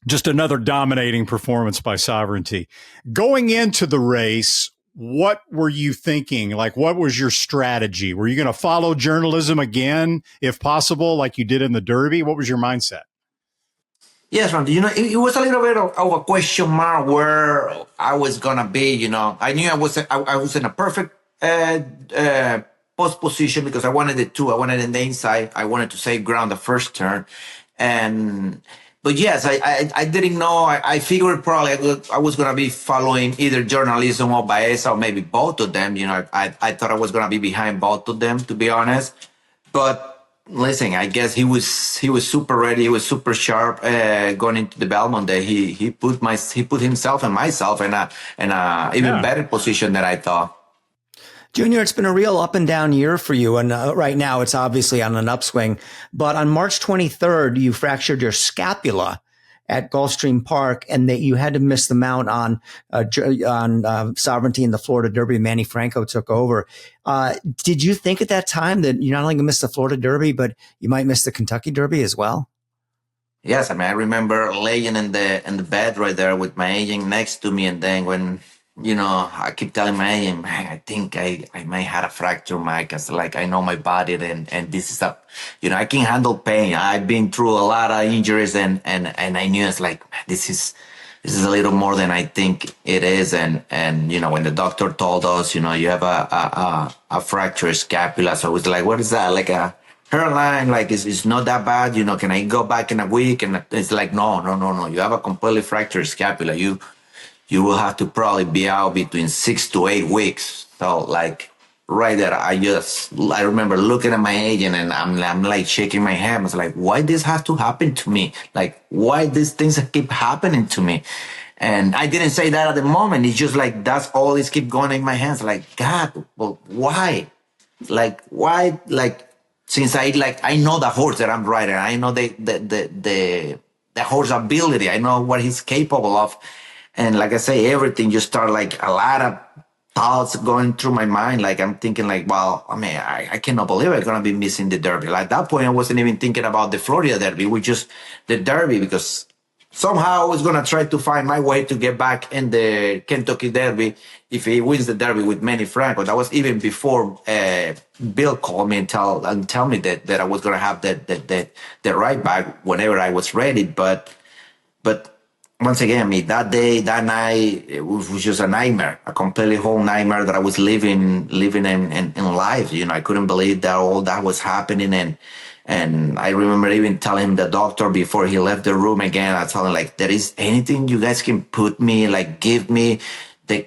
Just another dominating performance by Sovereignty. Going into the race, what were you thinking? Like, what was your strategy? Were you going to follow journalism again, if possible, like you did in the Derby? What was your mindset? Yes, Randy. It was a little bit of a question mark where I was going to be. I knew I was in a perfect post position because I wanted it too. I wanted it in the inside. I wanted to save ground the first turn. But yes, I didn't know. I figured probably I was going to be following either journalism or Baeza or maybe both of them. I thought I was going to be behind both of them, to be honest. But listen, I guess he was super ready. He was super sharp going into the Belmont day. He put himself and myself in a even better position than I thought. Junior, it's been a real up and down year for you. And right now it's obviously on an upswing. But on March 23rd, you fractured your scapula at Gulfstream Park, and that you had to miss the mount on Sovereignty in the Florida Derby. Manny Franco took over. Did you think at that time that you're not only going to miss the Florida Derby, but you might miss the Kentucky Derby as well? Yes, I mean, I remember laying in the bed right there with my agent next to me, and then when, I keep telling my agent, man, I think I might have a fracture, Mike. Cause like I know my body, and this is I can handle pain. I've been through a lot of injuries, and I knew it's like, man, this is a little more than I think it is. And when the doctor told us, you have a fractured scapula, so it was like, what is that? Like a hairline? Like it's not that bad. Can I go back in a week? And it's like, no. You have a completely fractured scapula. You will have to probably be out between 6 to 8 weeks. So like right there, I remember looking at my agent, and I'm like shaking my head. I was like, why this has to happen to me? Like, why these things keep happening to me? And I didn't say that at the moment. It's just like, that's all this keep going in my hands. Like, God, well, why? Like, why? Like, since I know the horse that I'm riding, I know the horse ability. I know what he's capable of. And like I say, everything just started, like a lot of thoughts going through my mind. Like I'm thinking like, well, I mean, I cannot believe I'm going to be missing the Derby. Like at that point, I wasn't even thinking about the Florida Derby. We just the Derby, because somehow I was going to try to find my way to get back in the Kentucky Derby if he wins the Derby with Manny Franco. That was even before Bill called me and tell me that I was going to have the right back whenever I was ready. But once again, I mean, that day, that night, it was just a nightmare, a completely whole nightmare that I was living in life. I couldn't believe that all that was happening. And I remember even telling the doctor before he left the room again, I told him, like, there is anything you guys can put me, like, give me that,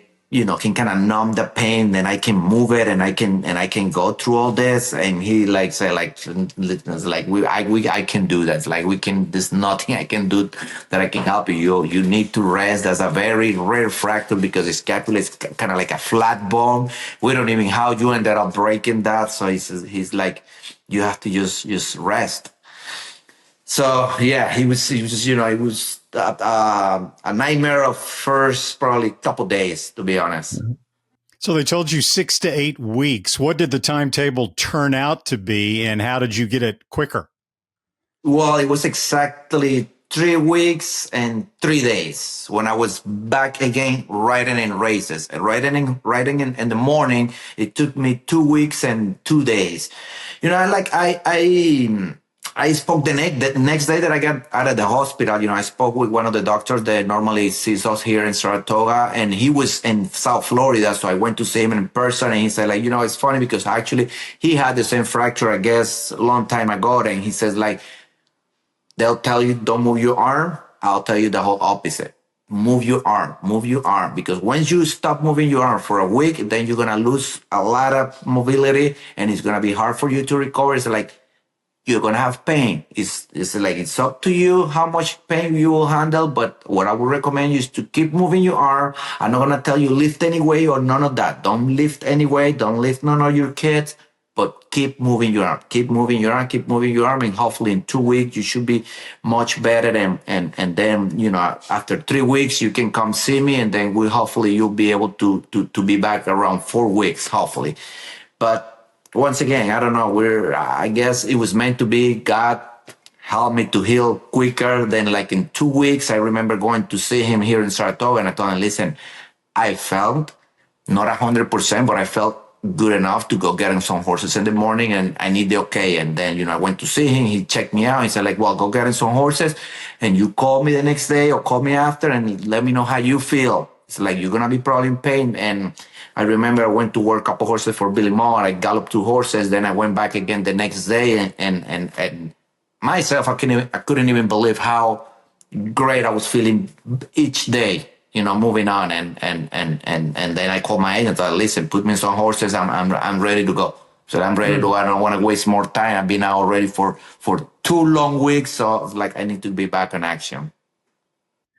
can kind of numb the pain, then I can move it and I can go through all this. And he like said, like, I can do that. Like, there's nothing I can do that I can help you. You need to rest. That's a very rare fracture because the scapula is kind of like a flat bone. We don't even how you ended up breaking that. So he's like, you have to just rest. So yeah, it was a nightmare of first probably couple days, to be honest. So they told you 6 to 8 weeks. What did the timetable turn out to be, and how did you get it quicker? Well, it was exactly 3 weeks and 3 days when I was back again riding in races. And riding in the morning, it took me 2 weeks and 2 days. I spoke the next day that I got out of the hospital. I spoke with one of the doctors that normally sees us here in Saratoga, and he was in South Florida. So I went to see him in person, and he said, like, it's funny because actually he had the same fracture, I guess, a long time ago. And he says, like, they'll tell you, don't move your arm. I'll tell you the whole opposite. Move your arm. Because once you stop moving your arm for a week, then you're going to lose a lot of mobility, and it's going to be hard for you to recover. It's like, you're going to have pain. It's like, it's up to you how much pain you will handle. But what I would recommend you is to keep moving your arm. I'm not going to tell you lift anyway or none of that. Don't lift anyway. Don't lift none of your kids. But keep moving your arm. Keep moving your arm. And hopefully in 2 weeks, you should be much better. And then, after 3 weeks, you can come see me. And then hopefully you'll be able to be back around 4 weeks, hopefully. But once again, I don't know, I guess it was meant to be. God helped me to heal quicker than like in 2 weeks. I remember going to see him here in Saratoga, and I told him, listen, I felt not 100%, but I felt good enough to go get him some horses in the morning, and I need the okay. And then, I went to see him. He checked me out. He said, like, well, go get him some horses, and you call me the next day or call me after and let me know how you feel. It's like, you're going to be probably in pain. And I remember I went to work a couple horses for Billy Moore. I galloped 2 horses. Then I went back again the next day. And myself, I couldn't even believe how great I was feeling each day, moving on. And then I called my agent. I said, listen, put me in some horses. I'm ready to go. So I'm ready to, I don't want to waste more time. I've been out already for 2 long weeks. So like, I need to be back in action.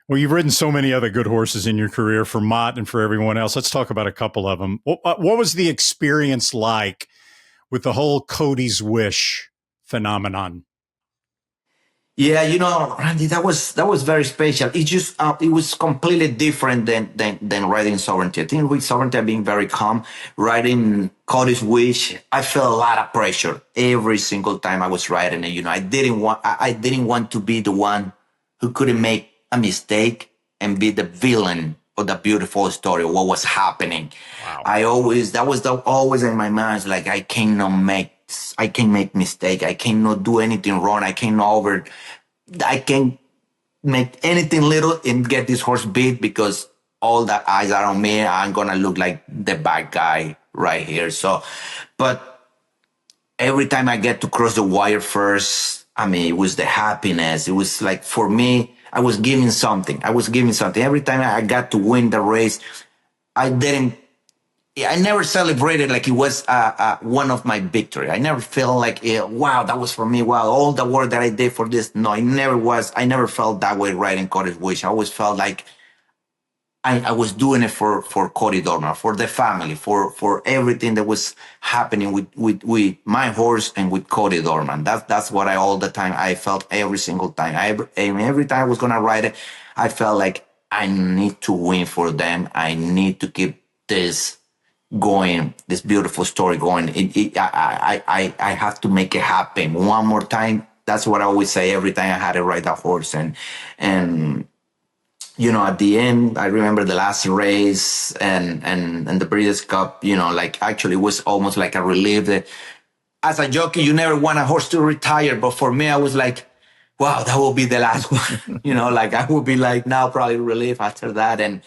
Well, you've ridden so many other good horses in your career for Mott and for everyone else. Let's talk about a couple of them. What was the experience like with the whole Cody's Wish phenomenon? Yeah, Randy, that was very special. It just it was completely different than riding Sovereignty. I think with Sovereignty I've been very calm. Riding Cody's Wish, I felt a lot of pressure every single time I was riding it. I didn't want to be the one who couldn't make a mistake and be the villain of the beautiful story of what was happening. Wow. That was always in my mind. Like I can't make mistake. I cannot do anything wrong. I can't make anything little and get this horse beat because all the eyes are on me. I'm going to look like the bad guy right here. So, but every time I get to cross the wire first, it was the happiness. It was like, for me, I was giving something. Every time I got to win the race, I never celebrated like it was one of my victory. I never felt like, wow, that was for me. Wow, all the work that I did for this. No, it never was. I never felt that way riding Cody's Wish. I always felt like I was doing it for Cody Dorman, for the family, for everything that was happening with my horse and with Cody Dorman. That's what all the time I felt every single time. Every time I was gonna ride it, I felt like I need to win for them. I need to keep this going, this beautiful story going. I have to make it happen one more time. That's what I always say every time I had to ride that horse. And at the end, I remember the last race and the Breeders' Cup, actually it was almost like a relief that as a jockey, you never want a horse to retire. But for me, I was like, wow, that will be the last one. I will be like now probably relief after that. And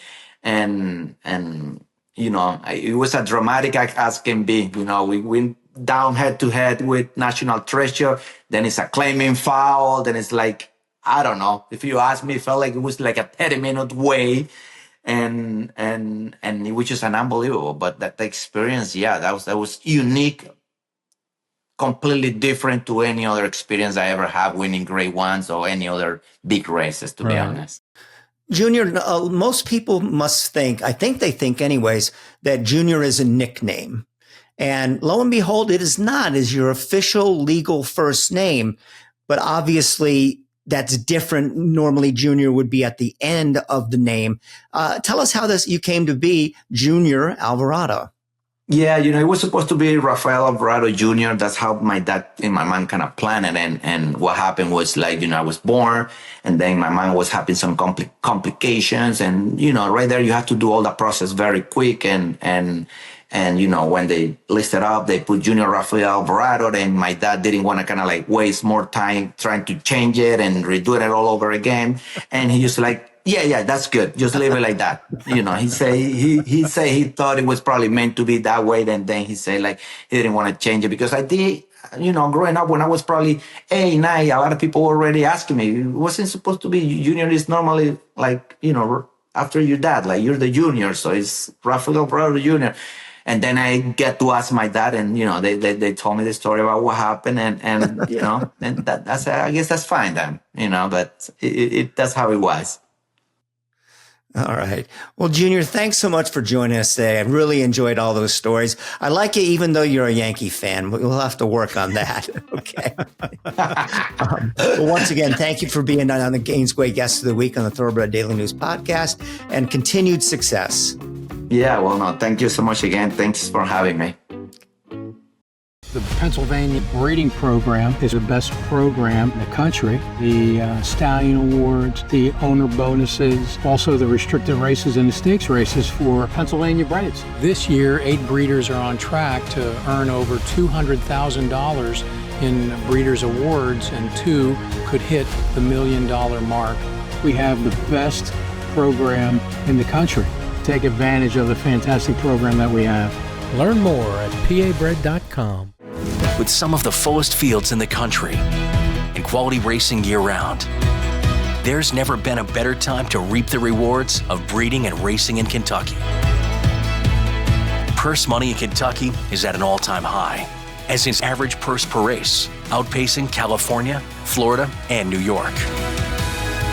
it was as dramatic as can be. We went down head to head with National Treasure. Then it's a claiming foul. Then it's like, I don't know. If you ask me, it felt like it was like a 30-minute wait. And it was just an unbelievable. But that experience, that was unique, completely different to any other experience I ever had winning Grade 1s or any other big races, to be honest. Junior, most people must think, I think they think anyways, that Junior is a nickname. And lo and behold, it is not. It is your official legal first name. But obviously, that's different. Normally, Junior would be at the end of the name. Tell us how you came to be Junior Alvarado. Yeah, it was supposed to be Rafael Alvarado Jr. That's how my dad and my mom kind of planned it. And what happened was I was born and then my mom was having some complications. And, right there, you have to do all the process very quick. And when they listed up, they put Junior Rafael Alvarado. Then my dad didn't want to kind of waste more time trying to change it and redo it all over again. And he used to yeah, that's good. Just leave it like that. He say he thought it was probably meant to be that way. Then he said he didn't want to change it because I did, growing up when I was probably 8, 9, a lot of people were already asking me, it wasn't supposed to be Junior is normally after your dad, you're the junior. So it's Rafael Alvarado Jr. And then I get to ask my dad and, they told me the story about what happened and and that's, I guess that's fine then, but that's how it was. All right. Well, Junior, thanks so much for joining us today. I really enjoyed all those stories. I like it even though you're a Yankee fan. We'll have to work on that. Okay. Well, once again, thank you for being on the Gainesway Guest of the Week on the Thoroughbred Daily News podcast and continued success. Yeah, well, no, thank you so much again. Thanks for having me. The Pennsylvania breeding program is the best program in the country. The Stallion Awards, the owner bonuses, also the restricted races and the stakes races for Pennsylvania breds. This year, 8 breeders are on track to earn over $200,000 in breeders' awards, and 2 could hit the $1 million mark. We have the best program in the country. Take advantage of the fantastic program that we have. Learn more at pabred.com. With some of the fullest fields in the country and quality racing year-round, there's never been a better time to reap the rewards of breeding and racing in Kentucky. Purse money in Kentucky is at an all-time high, as his average purse per race, outpacing California, Florida, and New York.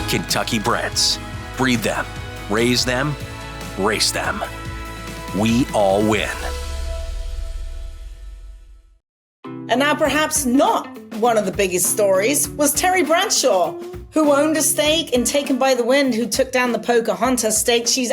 Kentucky breds. Breed them, raise them, race them. We all win. And now perhaps not one of the biggest stories was Terry Bradshaw, who owned a stake in Taken by the Wind, who took down the Pocahontas stake. She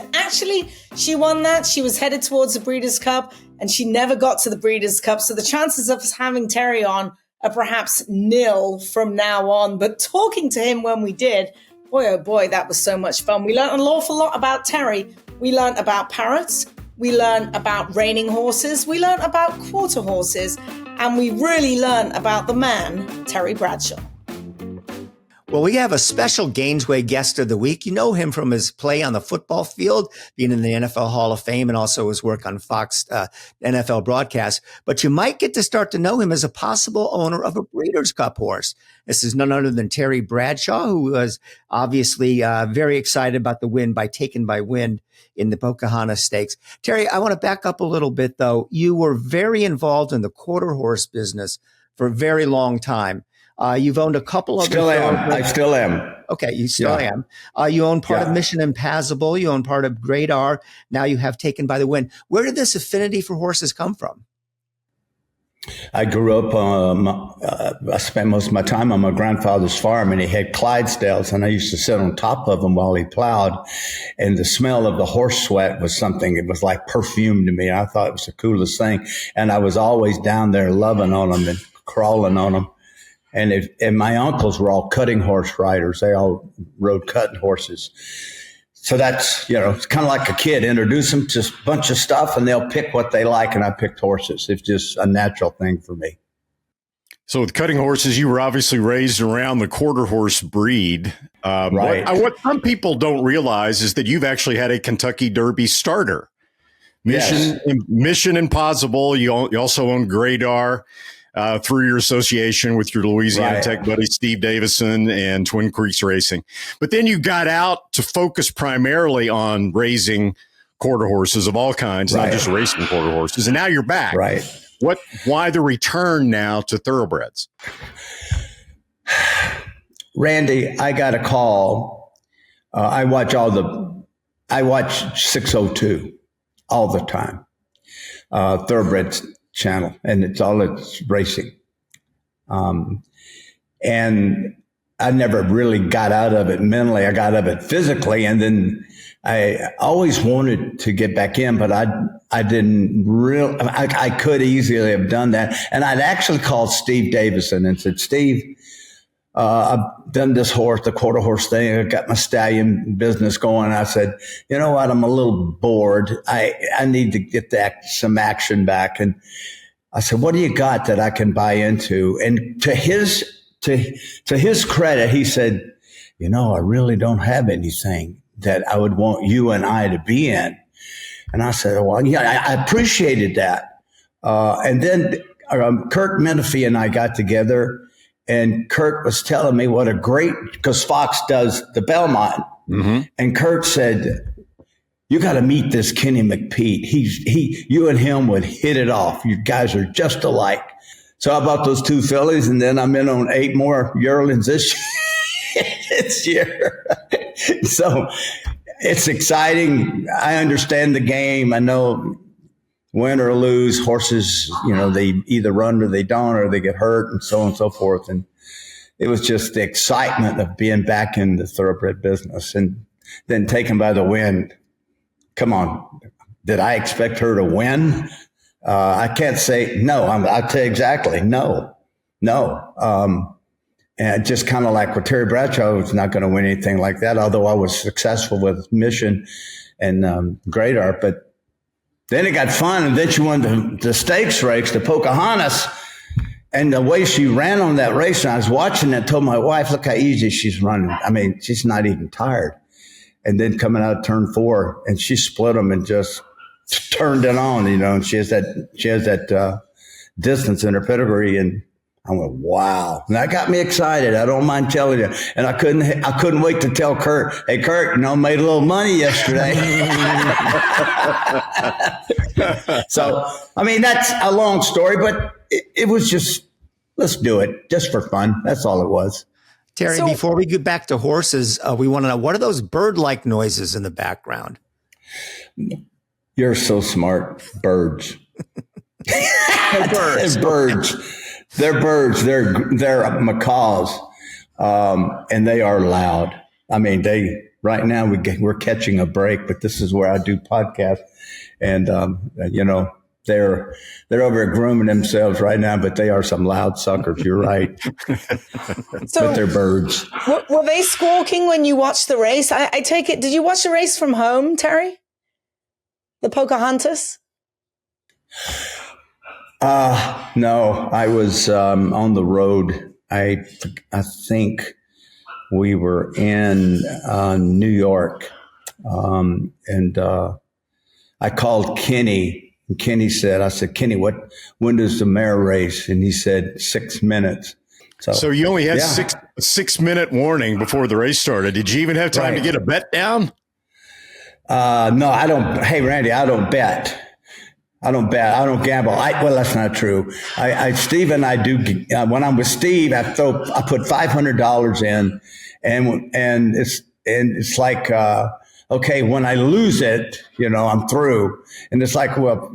won that. She was headed towards the Breeders' Cup, and she never got to the Breeders' Cup. So the chances of us having Terry on are perhaps nil from now on. But talking to him when we did, boy, oh boy, that was so much fun. We learned an awful lot about Terry. We learned about parrots. We learned about reining horses. We learned about quarter horses. And we really learned about the man, Terry Bradshaw. Well, we have a special Gainesway guest of the week. You know him from his play on the football field, being in the NFL Hall of Fame, and also his work on Fox NFL broadcast. But you might get to start to know him as a possible owner of a Breeders' Cup horse. This is none other than Terry Bradshaw, who was obviously very excited about the win by Taken by Wind in the Pocahontas Stakes. Terry, I want to back up a little bit, though. You were very involved in the quarter horse business for a very long time. You've owned a couple of... I still am. Okay, you still am. You own part of Mission Impassable. You own part of Great R. Now you have Taken by the Wind. Where did this affinity for horses come from? I grew up, I spent most of my time on my grandfather's farm, and he had Clydesdales, and I used to sit on top of them while he plowed. And the smell of the horse sweat was something, it was like perfume to me. I thought it was the coolest thing. And I was always down there loving on them and crawling on them. And my uncles were all cutting horse riders. They all rode cutting horses. So that's, it's kind of like a kid. Introduce them to a bunch of stuff and they'll pick what they like. And I picked horses. It's just a natural thing for me. So with cutting horses, you were obviously raised around the quarter horse breed. Right. What some people don't realize is that you've actually had a Kentucky Derby starter. Mission Impossible. You also own Great R. Through your association with your Louisiana Tech buddy, Steve Davison, and Twin Creeks Racing. But then you got out to focus primarily on raising quarter horses of all kinds, not just racing quarter horses. And now you're back. Right. Why the return now to thoroughbreds? Randy, I got a call. I watch 602 all the time. Thoroughbreds channel, and it's racing. And I never really got out of it mentally. I got out of it physically. And then I always wanted to get back in, but I didn't really, I could easily have done that. And I'd actually called Steve Davison and said, Steve, I've done this horse, the quarter horse thing. I got my stallion business going. I said, you know what? I'm a little bored. I need to get some action back. And I said, what do you got that I can buy into? And to his credit, he said, I really don't have anything that I would want you and I to be in. And I said, well, yeah, I appreciated that. And then Kurt Menefee and I got together. And Kurt was telling me what a great, because Fox does the Belmont. Mm-hmm. And Kurt said, you got to meet this Kenny McPeat. You and him would hit it off. You guys are just alike. So I bought those 2 fillies, and then I'm in on 8 more yearlings this year. So it's exciting. I understand the game. I know win or lose, horses, they either run or they don't, or they get hurt and so on and so forth. And it was just the excitement of being back in the thoroughbred business and then Taken by the Wind. Come on. Did I expect her to win? I can't say no. I'll tell you exactly. No. And just kind of like with Terry Bradshaw, I was not going to win anything like that, although I was successful with Mission and Great R. But then it got fun, and then she won the stakes race, the Pocahontas, and the way she ran on that race, and I was watching it, told my wife, look how easy she's running. I mean, she's not even tired. And then coming out of turn 4, and she split them and just turned it on, and she has that distance in her pedigree, and I went, wow. And that got me excited. I don't mind telling you. And I couldn't wait to tell Kurt, hey, Kurt, made a little money yesterday. So, I mean, that's a long story, but it was just, let's do it just for fun. That's all it was. Terry, before we get back to horses, we want to know, what are those bird-like noises in the background? You're so smart. Birds. They're birds. They're birds. They're birds. They're macaws, and they are loud. I mean, right now we're catching a break, but this is where I do podcasts, and they're over there grooming themselves right now, but they are some loud suckers. You're right. But they're birds. Were they squawking when you watched the race? I take it. Did you watch the race from home, Terry? The Pocahontas? No, I was on the road. I think we were in New York, and I called Kenny. And Kenny said, I said, Kenny, when does the mare race? And he said 6 minutes. So you only had 6 minute warning before the race started. Did you even have time to get a bet down? No, I don't. Hey, Randy, I don't bet. I don't gamble. Well, that's not true. Steve and I do. When I'm with Steve, I put $500 in, and it's like, okay, when I lose it, I'm through. And it's like, well,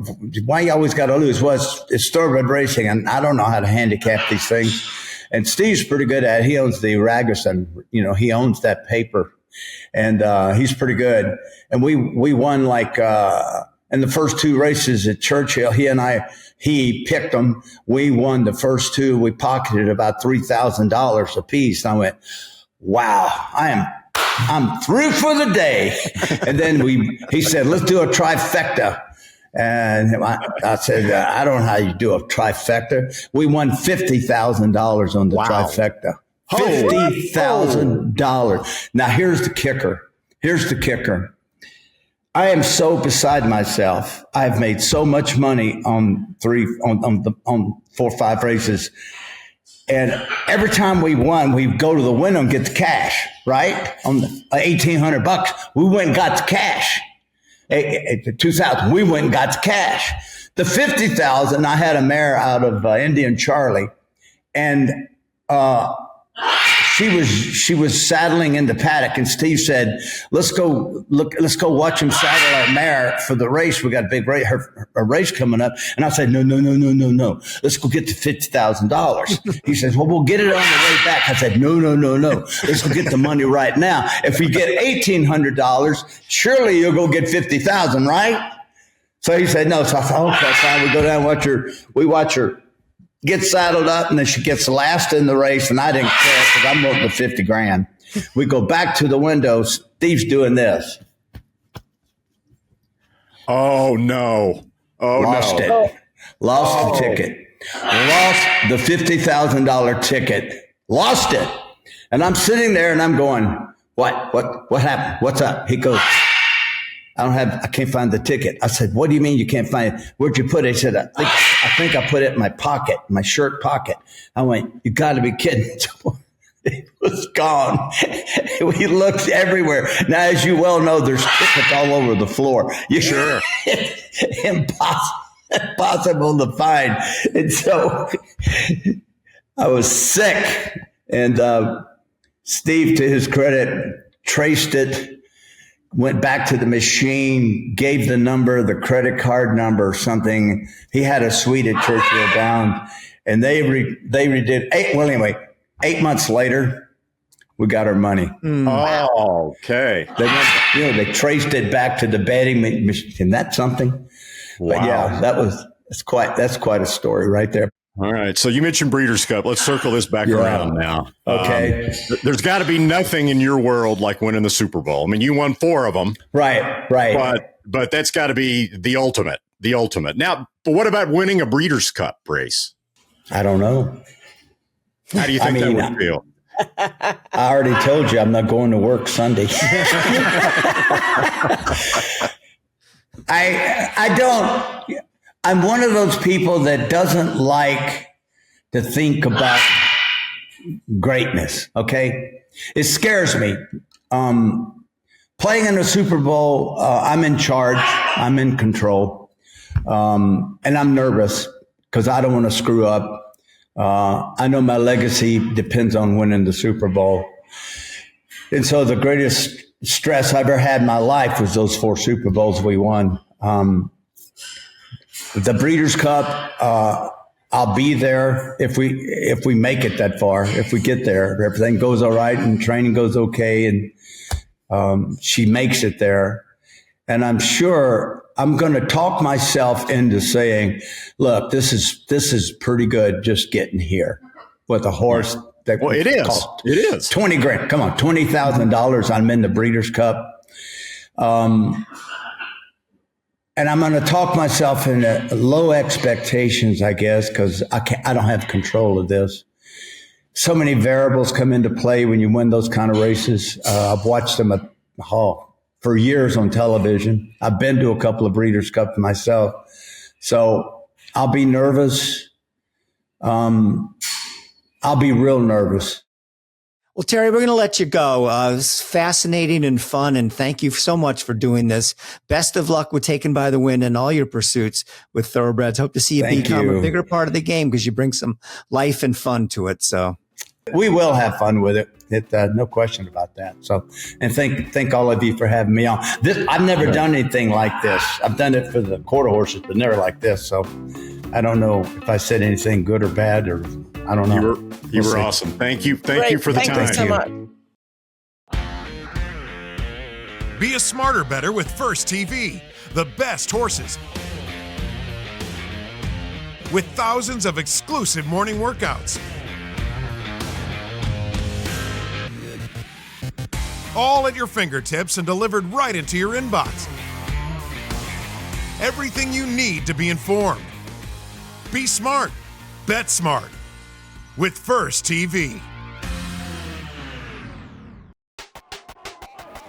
why you always got to lose? Well, it's Thoroughbred racing, and I don't know how to handicap these things. And Steve's pretty good at it. He owns the Ragusan. He owns that paper, and he's pretty good. And we won like in the first two races at Churchill. He picked them. We won the first two. We pocketed about $3,000 a piece. And I went, wow, I'm through for the day. And then he said, let's do a trifecta. And I said, I don't know how you do a trifecta. We won $50,000 on the trifecta. $50,000. Now here's the kicker. I am so beside myself. I've made so much money on 4 or 5 races. And every time we won, we go to the window and get the cash, right? On the $1,800, we went and got the cash. 2,000, we went and got the cash. The 50,000, I had a mare out of Indian Charlie, and she was saddling in the paddock, and Steve said, let's go watch him saddle our mare for the race. We got a big race, a race coming up. And I said, no. Let's go get the $50,000. He says, well, we'll get it on the way back. I said, no. Let's go get the money right now. If we get $1,800, surely you'll go get 50,000, right? So he said, no. So I thought, okay, fine. We go down and watch her get saddled up, and then she gets last in the race, and I didn't care because I'm wanting the 50 grand. We go back to the window. Steve's doing this. Oh, no. Lost it. Lost the ticket. Lost the $50,000 ticket. Lost it. And I'm sitting there, and I'm going, what happened? What's up? He goes, I can't find the ticket. I said, what do you mean you can't find it? Where'd you put it? He said, I think I put it in my pocket, my shirt pocket. I went, you got to be kidding. It was gone. We looked everywhere. Now, as you well know, there's tickets all over the floor. Sure. Impossible to find. And so I was sick. And Steve, to his credit, traced it. Went back to the machine, gave the number, the credit card number, something. He had a suite at Churchill Downs, and they redid 8 months later, we got our money. Oh, okay. They traced it back to the betting machine. Isn't that something? Wow. But yeah, that's quite a story right there. All right. So you mentioned Breeders' Cup. Let's circle this back around now. Okay. There's got to be nothing in your world like winning the Super Bowl. I mean, you won 4 of them. Right. But that's got to be the ultimate. Now, but what about winning a Breeders' Cup race? I don't know. How do you think that would feel? I already told you I'm not going to work Sunday. I don't. I'm one of those people that doesn't like to think about greatness, okay? It scares me. Playing in a Super Bowl, I'm in charge. I'm in control. And I'm nervous because I don't want to screw up. I know my legacy depends on winning the Super Bowl. And so the greatest stress I ever had in my life was those 4 Super Bowls we won. The Breeders' Cup, I'll be there if we make it that far, if we get there, if everything goes all right and training goes okay and she makes it there. And I'm sure I'm going to talk myself into saying, look, this is pretty good just getting here with a horse. That it is 20 grand. Come on, $20,000. I'm in the Breeders' Cup. And I'm going to talk myself into low expectations, I guess, because I don't have control of this. So many variables come into play when you win those kind of races. I've watched them for years on television. I've been to a couple of Breeders' Cups myself. So I'll be nervous. I'll be real nervous. Well, Terry, we're going to let you go. It was fascinating and fun, and thank you so much for doing this. Best of luck with Taken by the Wind and all your pursuits with Thoroughbreds. Hope to see you become a bigger part of the game because you bring some life and fun to it. So we will have fun with it. No question about that. So, and thank all of you for having me on. I've never done anything like this. I've done it for the quarter horses, but never like this. So I don't know if I said anything good or bad, or I don't know. You were awesome. Thank you. Thank you for the time. Thank you so much. Be a smarter better with First TV, the best horses. With thousands of exclusive morning workouts. All at your fingertips and delivered right into your inbox. Everything you need to be informed. Be smart. Bet smart. With First TV.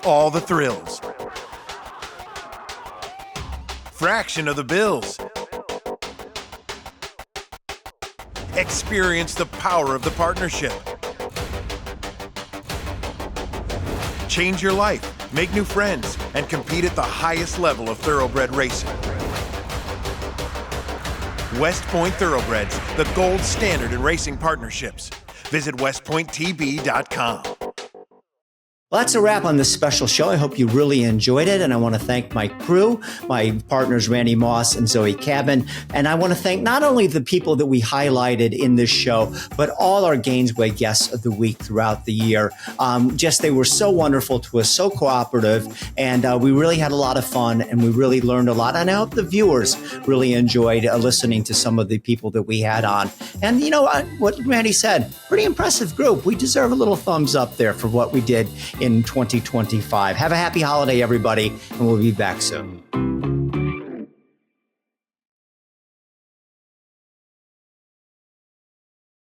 All the thrills. Fraction of the bills. Experience the power of the partnership. Change your life, make new friends, and compete at the highest level of thoroughbred racing. West Point Thoroughbreds, the gold standard in racing partnerships. Visit westpointtb.com. Well, that's a wrap on this special show. I hope you really enjoyed it. And I want to thank my crew, my partners, Randy Moss and Zoe Cabin. And I want to thank not only the people that we highlighted in this show, but all our Gainesway guests of the week throughout the year. They were so wonderful to us, so cooperative. And we really had a lot of fun and we really learned a lot. And I hope the viewers really enjoyed listening to some of the people that we had on. And you know what Randy said, pretty impressive group. We deserve a little thumbs up there for what we did in 2025. Have a happy holiday, everybody, and we'll be back soon.